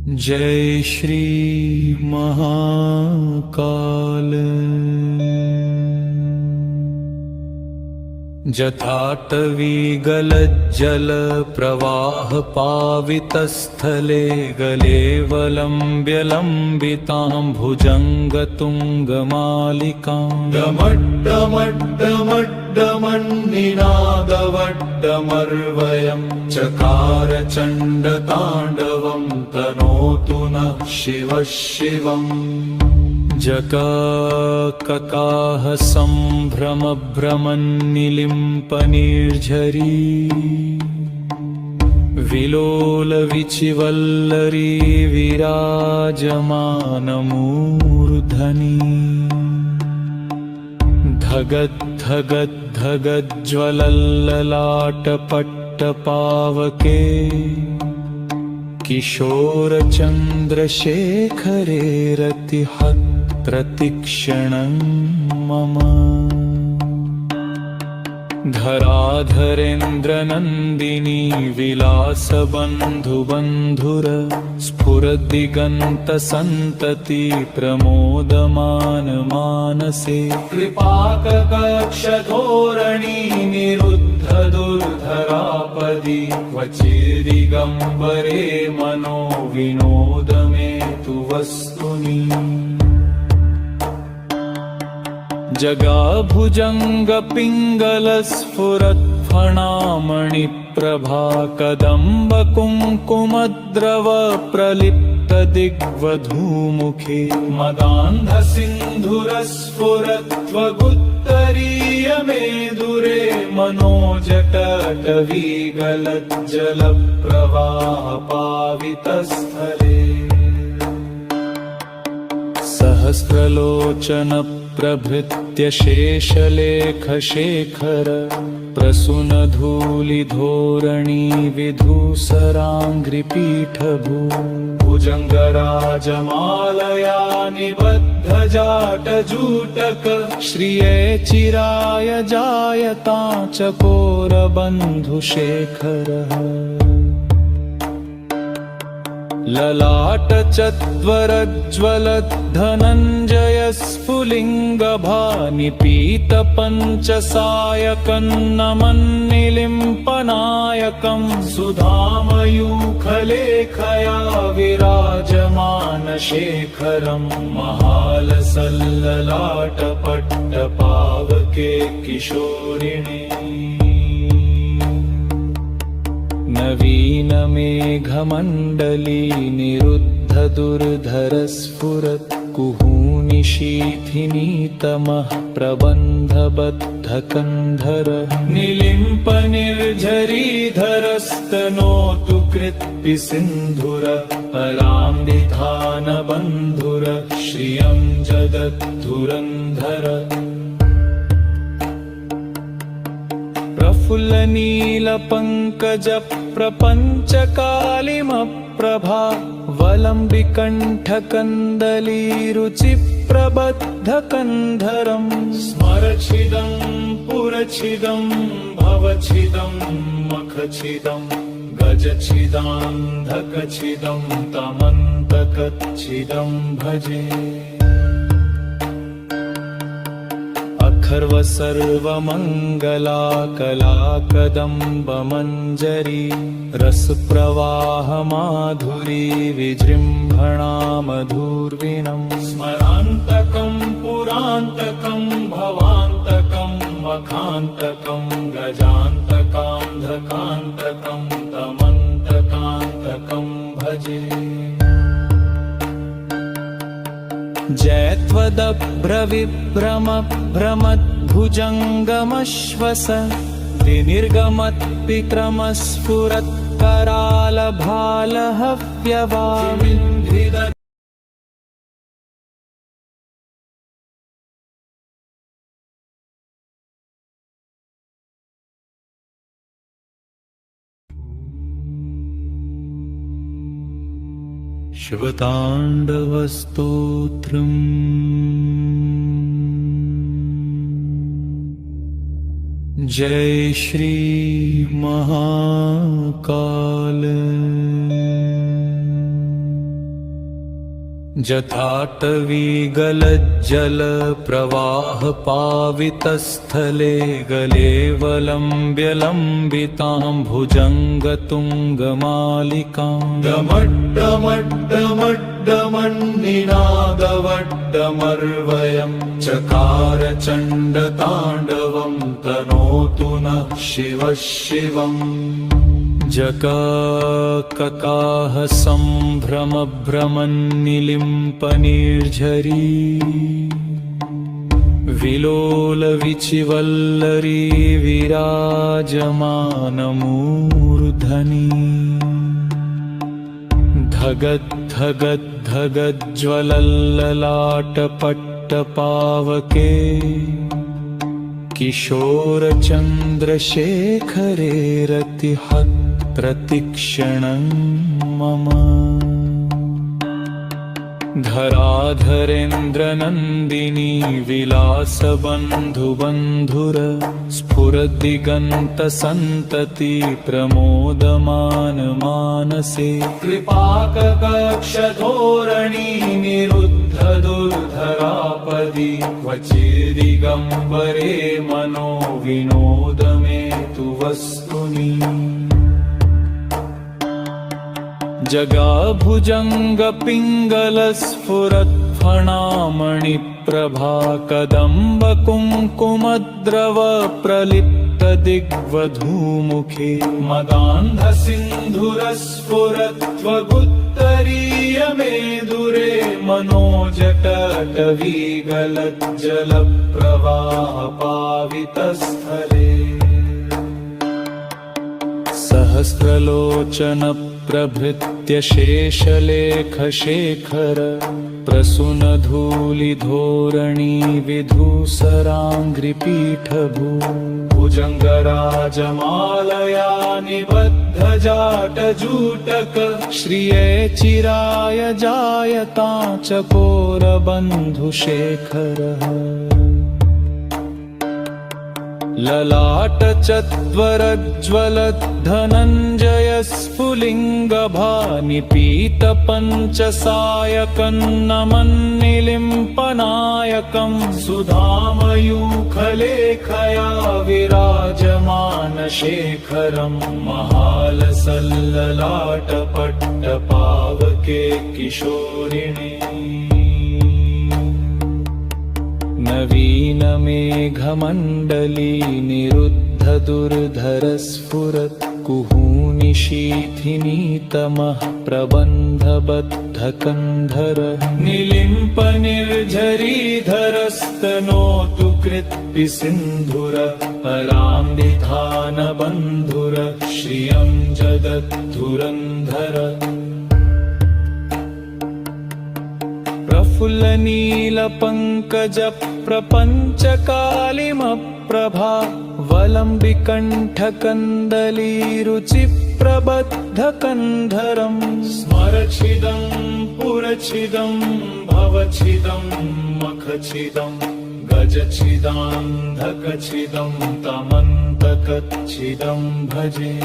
जय श्री महाकाल। जटाटवी गलज्जल प्रवाह पावितस्थले गलेवलम्ब्य लम्बितां भुजङ्गतुङ्गमालिकां डमड्डमड्डमड्डमन्निनादवड्डमर्वयं चकार चण्डताण्डवं तनोतु नः शिवः शिवम्। जकाककाह सम्भ्रमभ्रमन्निलिम्पनिर्झरी विलोलविचिवल्लरी विराजमानमूर्धनि धगद्धगद्धगज्ज्वलल्ललाटपट्टपावके किशोरचन्द्रशेखरे रतिहत् प्रतिक्षणं मम। धराधरेन्द्रनन्दिनी विलासबन्धुबन्धुर स्फुरद्दिगन्तसन्तति प्रमोदमान मानसे कृपाककक्षधोरणी निरुद्ध दुर्धरापदि क्वचिदिगम्बरे मनो विनोदमे तु वस्तुनि। जगाभुजङ्गपिङ्गलस्फुरत्फणामणिप्रभा कदम्बकुङ्कुमद्रव प्रलिप्तदिग्वधूमुखे मदान्धसिन्धुरस्फुरत्वगुत्तरीयमेदुरे मनोजटटवीगलज्जलप्रवाहपावितस्थले सहस्रलोचन प्रभृत्य शेषलेखशेखर प्रसूनधूलिधोरणी विधूसराङ्घ्रिपीठभू भुजङ्गराजमालया निबद्धजाटजूटक श्रिये चिराय जायतां चकोरबन्धुशेखरः। ललाटचद्वरज्ज्वलद्धनञ्जयस्फुलिङ्गभानिपीतपञ्चसायकन्नमन्निलिम्पनायकं सुधामयूखलेखया विराजमानशेखरं महालसल्ललाटपट्टपावके किशोरिणे। नवीनमेघमण्डली निरुद्ध दुर्धरस्फुरत् कुहूनिशीथिनीतमः प्रबन्धबद्धकन्धर निलिम्पनिर्झरीधरस्तनोतु कृत्पिसिन्धुर पराम्बिधानबन्धुर श्रियं जगद्धुरन्धर। प्रफुल्लनीलपङ्कजप्रपञ्चकालिमप्रभा वलम्बिकण्ठकन्दलीरुचिप्रबद्धकन्धरं स्मरच्छिदं पुरच्छिदं भवच्छिदं मखच्छिदं गजच्छिदान्धकच्छिदं तमन्तकच्छिदं भजे। अखर्व सर्वमङ्गला कलाकदम्बमञ्जरी रसप्रवाहमाधुरी विजृम्भणा मधुर्विणं स्मरान्तकं पुरान्तकं भवान्तकं मखान्तकं गजान्तकान्धकान्तकं तमन्तकान्तकं भजे। जयत्वदभ्रविभ्रमभ्रमद्भुजङ्गमश्वस विनिर्गमत्पिक्रमस्फुरत्करालभालहव्यवामिन्द्रिद। शिवताण्डवस्तोत्रम्। जय श्री महाकाल। जटाटवीगलज्जलप्रवाहपावितस्थले गलेवलम्ब्य लम्बितां भुजङ्गतुङ्गमालिकां डमड्डमड्डमड्डमन्निनादवड्डमर्वयं चकार चण्डताण्डवं तनोतु नः शिवः शिवम् जकाककाह सम्भ्रमभ्रमन्निलिम्पनिर्झरी विलोलविचिवल्लरी विराजमानमूर्धनि धगद्धगद्धगज्ज्वलल्ललाटपट्टपावके किशोरचन्द्रशेखरे रतिहत् प्रतिक्षणं मम धराधरेन्द्रनन्दिनी विलासबन्धुबन्धुर स्फुरद्दिगन्तसन्तति प्रमोदमान मानसे कृपाककक्षधोरणी निरुद्ध दुर्धरापदि क्वचिदिगम्बरे मनो विनोद मे तु वस्तुनि जगाभुजङ्गपिङ्गलस्फुरत्फणामणिप्रभा कदम्बकुङ्कुमद्रव प्रलिप्तदिग्वधूमुखे मदान्धसिन्धुरस्फुरत्वगुत्तरीयमेदुरे मनोजटटवीगलज्जलप्रवाहपावितस्थले सहस्रलोचन प्रभृत्य शेषलेखशेखर प्रसूनधूलिधोरणी विधूसराङ्घ्रिपीठभू भुजङ्गराजमालया निबद्धजाटजूटक श्रिये चिराय जायतां चकोरबन्धुशेखरः ललाटचद्वरज्ज्वलद्धनञ्जयस्फुलिङ्गभानिपीतपञ्चसायकन्नमन्निलिम्पनायकं सुधामयूखलेखया विराजमानशेखरं महालसल्ललाटपट्टपावके किशोरिणे नवीनमेघमण्डली निरुद्ध दुर्धरस्फुरत् कुहूनिशीथिनीतमः प्रबन्धबद्धकन्धर निलिम्पनिर्झरीधरस्तनोतु कृत्पिसिन्धुर पराम्बिधानबन्धुर श्रियं जगद्धुरन्धर प्रफुल्लनीलपङ्कजप्रपञ्चकालिमप्रभा वलम्बिकण्ठकन्दलीरुचिप्रबद्धकन्धरं स्मरच्छिदं पुरच्छिदं भवच्छिदं मखच्छिदं गजच्छिदान्धकच्छिदं तमन्तकच्छिदं भजे।